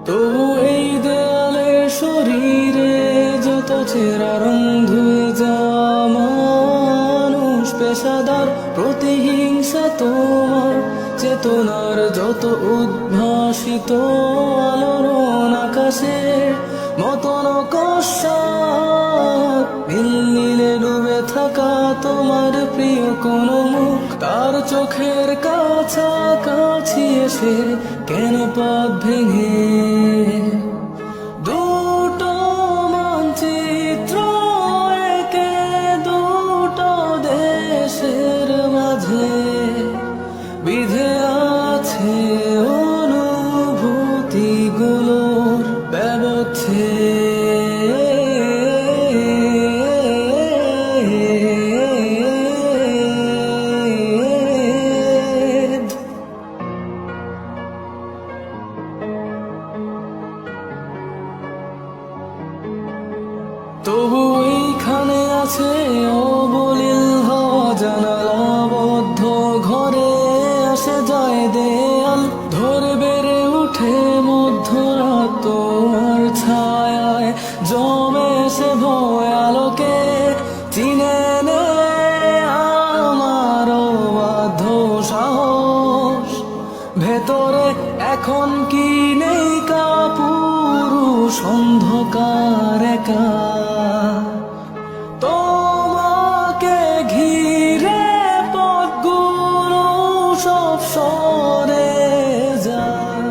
তবু এই দেয়ালে শরীরে যত ছেঁড়া রং ধুয়ে যাওয়া মানুষ পেশাদার প্রতিহিংসা তোমার চেতনার যত উদ্ভাসিত আলোড়ন আকাশের মতন কষাক নীলে ডুবে থাকা তোমার প্রিয় কোন মুখ তার চোখের কাছাকাছি এসে কেন পথ ভেঙে দুটো মানচিত্র একে দুটো দেশের মাঝে বিধে আছে অনুভূতিগুলোর ব্যবচ্ছেদ। তবু এইখানে আছে অবলীল হওয়া জানালাবদ্ধ ঘরে আসে যায় দেয়াল ধরে বেড়ে উঠে মধ্যরাত তোমার ছায়ায় জমে সে ভয় আলোকে চিনে নে আমার বাধ্য সাহস ভেতরে এখন কি নেই কাপুরুষ অন্ধকার একা তোমাকে ঘিরে পথগুলো সব সরে যায়।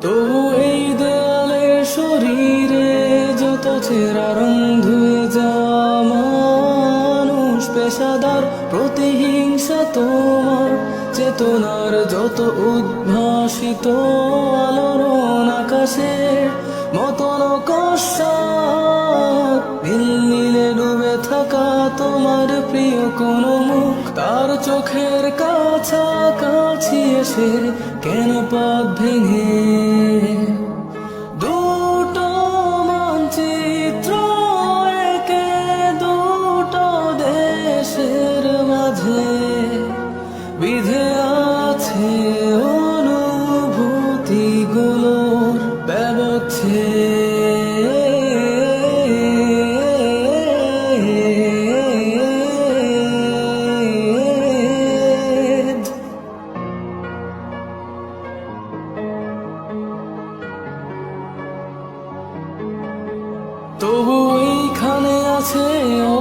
তবু এই দেয়ালে শরীরে যত ছেঁড়া রং ধুয়ে যাওয়া মানুষ পেশাদার প্রতিহিংসা তোমার চেতনার যত উদ্ভাসিত আলোড়ন আকাশের মতন কষাক নীলে ডুবে থাকা তোমার প্রিয় কোন মুখ তার চোখের কাছাকাছি এসে কেন পথ ভেঙে দুটো মানচিত্র একে দুটো দেশের মাঝে বিধে আছে অনুভূতিগুলোর ব্যবচ্ছেদ। তবু এইখানে আছে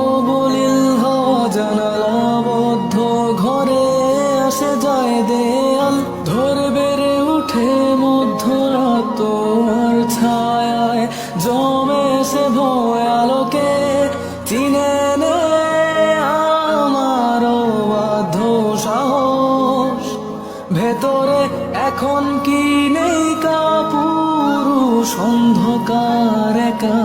অবলীল হওয়া জানালাবদ্ধ ঘরে আসে যায় দেয়াল ধরে বেড়ে উঠে মধ্যরাত তোমার ছায়ায় জমে সে ভয় আলোকে চিনে নে আমার বাধ্য সাহস ভেতরে এখন কি নেই কাপুরুষ অন্ধকার একা।